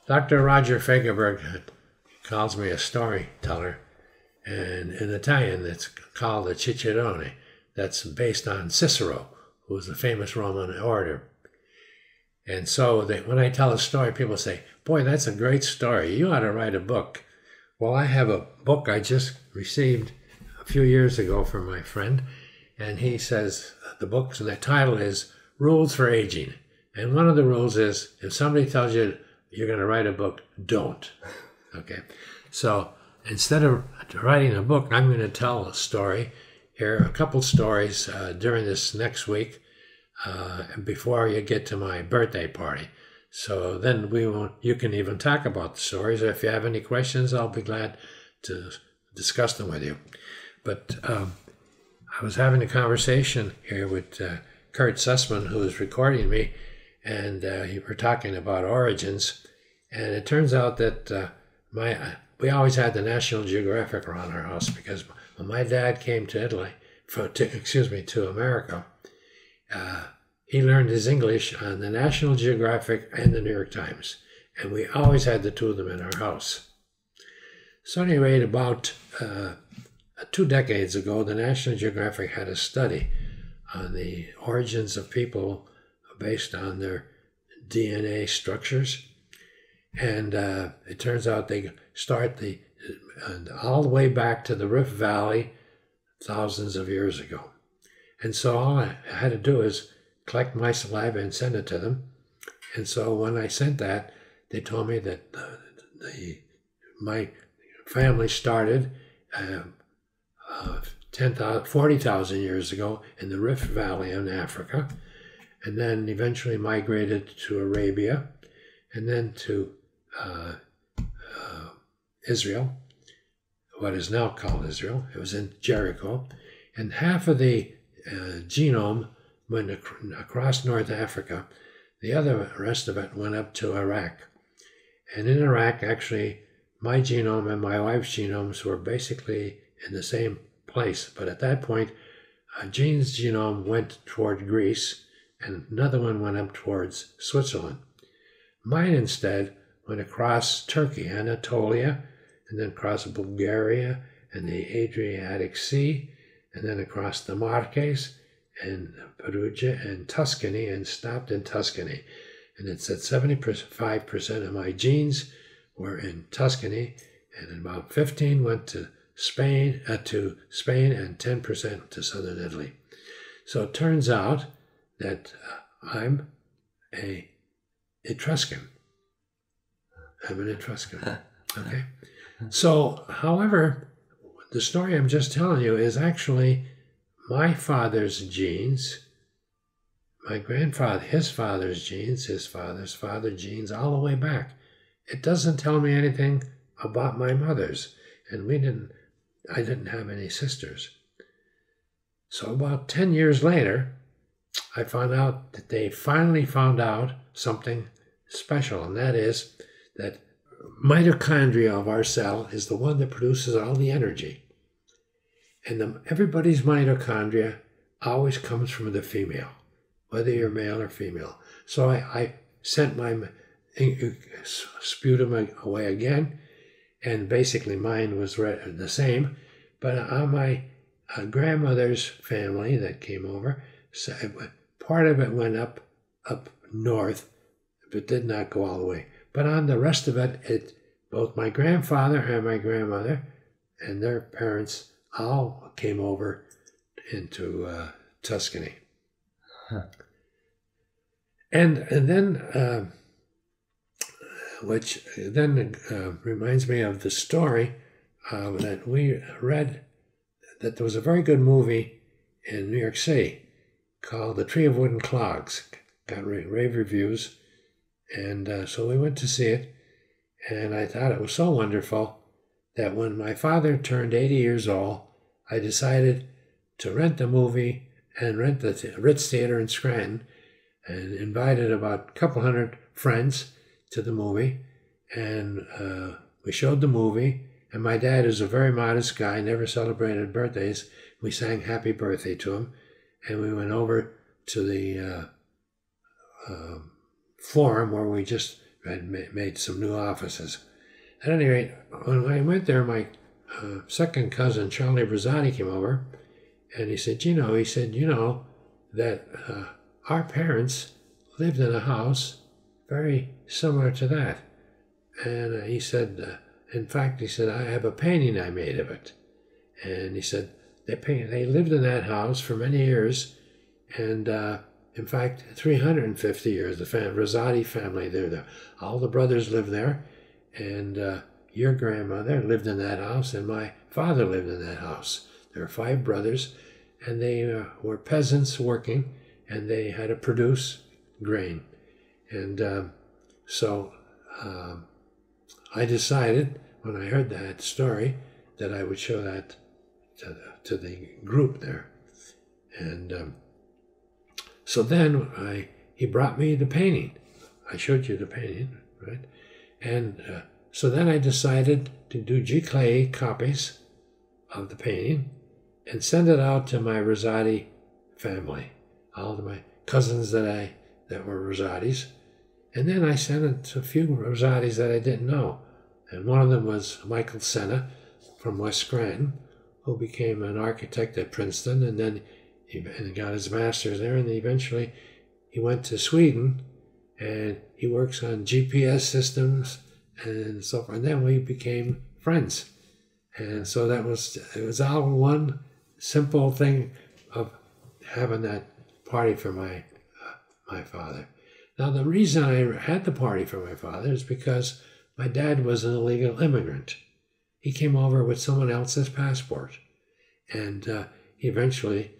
Dr. Roger Fagerberg calls me a storyteller, and in Italian it's called a cicerone. That's based on Cicero, who was a famous Roman orator. And so when I tell a story, people say, boy, that's a great story. You ought to write a book. Well, I have a book I just received a few years ago from my friend, and he says the book, and the title is Rules for Aging. And one of the rules is, if somebody tells you you're going to write a book, don't. Okay. So instead of writing a book, I'm going to tell a story here, a couple stories during this next week before you get to my birthday party. So then you can even talk about the stories. If you have any questions, I'll be glad to discuss them with you. But I was having a conversation here with Kurt Sussman, who is recording me, and we were talking about origins. And it turns out that we always had the National Geographic around our house, because when my dad came to to America, he learned his English on the National Geographic and the New York Times. And we always had the two of them in our house. So anyway, about 2 decades ago, the National Geographic had a study on the origins of people based on their DNA structures. And it turns out they start all the way back to the Rift Valley thousands of years ago. And so all I had to do is collect my saliva and send it to them. And so when I sent that, they told me that my family started 40,000 years ago in the Rift Valley in Africa, and then eventually migrated to Arabia, and then to Israel, what is now called Israel. It was in Jericho, and half of the genome went across North Africa. The rest of it went up to Iraq. And in Iraq, actually, my genome and my wife's genomes were basically in the same place. But at that point, Jean's genome went toward Greece, and another one went up towards Switzerland. Mine instead went across Turkey, Anatolia, and then across Bulgaria and the Adriatic Sea, and then across the Marques and Perugia and Tuscany, and stopped in Tuscany. And it said 75% of my genes were in Tuscany, and about 15 went to Spain, and 10% to southern Italy. So it turns out that I'm an Etruscan. I'm an Etruscan. Okay. So, however, the story I'm just telling you is actually my father's genes, my grandfather, his father's genes, his father's father's genes, all the way back. It doesn't tell me anything about my mother's, and I didn't have any sisters. So about 10 years later, I found out that they finally found out something special, and that is that mitochondria of our cell is the one that produces all the energy. And everybody's mitochondria always comes from the female, whether you're male or female. So I sent my sputum away again, and basically mine was the same. But on my grandmother's family that came over, part of it went up north, but did not go all the way. But on the rest of it, both my grandfather and my grandmother and their parents all came over into Tuscany. Huh. And then, which then reminds me of the story that we read, that there was a very good movie in New York City called The Tree of Wooden Clogs. Got rave reviews. And so we went to see it, and I thought it was so wonderful that when my father turned 80 years old, I decided to rent the movie and rent the Ritz Theater in Scranton, and invited about a couple hundred friends to the movie. And we showed the movie, and my dad is a very modest guy, never celebrated birthdays. We sang happy birthday to him, and we went over to the forum where we just had made some new offices. At any rate, when I went there, my second cousin, Charlie Rosati, came over, and he said, Gino, he said, you know, that our parents lived in a house very similar to that. And he said, in fact, he said, I have a painting I made of it. And he said, they lived in that house for many years, and in fact, 350 years, the Rosati family lived there. All the brothers lived there, and your grandmother lived in that house, and my father lived in that house. There were 5 brothers, and they were peasants working, and they had to produce grain. And so I decided, when I heard that story, that I would show that to the group there. And so then he brought me the painting. I showed you the painting, right? And so then I decided to do giclée copies of the painting and send it out to my Rosati family, all of my cousins that were Rosatis. And then I sent it to a few Rosatis that I didn't know. And one of them was Michael Senna from West Scranton, who became an architect at Princeton, and then he got his master's there, and eventually he went to Sweden, and he works on GPS systems and so forth. And then we became friends. And so it was all one simple thing of having that party for my father. Now, the reason I had the party for my father is because my dad was an illegal immigrant. He came over with someone else's passport. And eventually,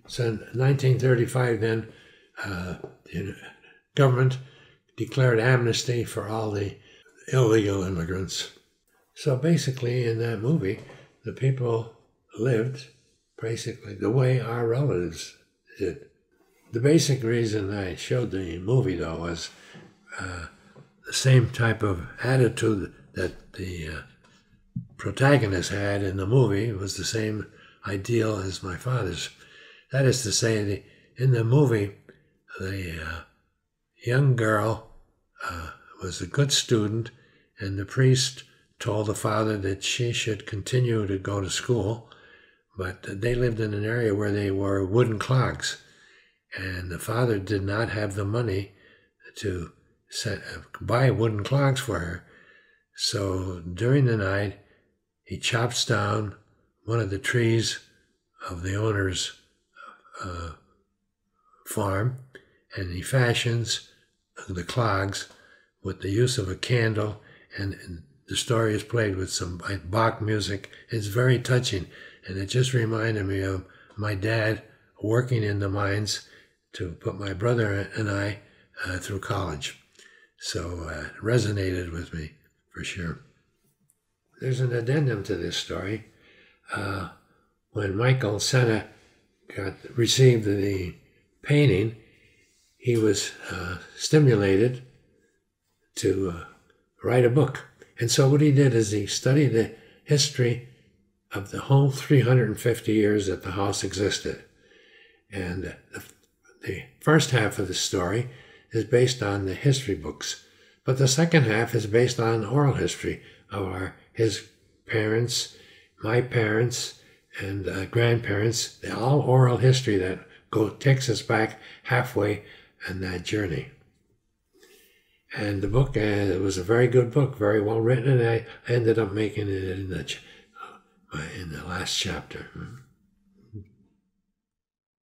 so in 1935, then, the government declared amnesty for all the illegal immigrants. So basically, in that movie, the people lived basically the way our relatives did. The basic reason I showed the movie, though, was the same type of attitude that the protagonist had in the movie. It was the same ideal as my father's. That is to say, in the movie, the young girl was a good student, and the priest told the father that she should continue to go to school, but they lived in an area where they wore wooden clogs, and the father did not have the money to buy wooden clogs for her. So during the night, he chops down one of the trees of the owner's farm, and he fashions the clogs with the use of a candle, and the story is played with some Bach music. It's very touching, and it just reminded me of my dad working in the mines to put my brother and I through college. So it resonated with me for sure. There's an addendum to this story. When Michael Senna received the painting, he was stimulated to write a book. And so what he did is he studied the history of the whole 350 years that the house existed. And the first half of the story is based on the history books, but the second half is based on oral history of his parents, my parents, and grandparents. They're all oral history that takes us back halfway on that journey. And the book, it was a very good book, very well written, and I ended up making it in the last chapter.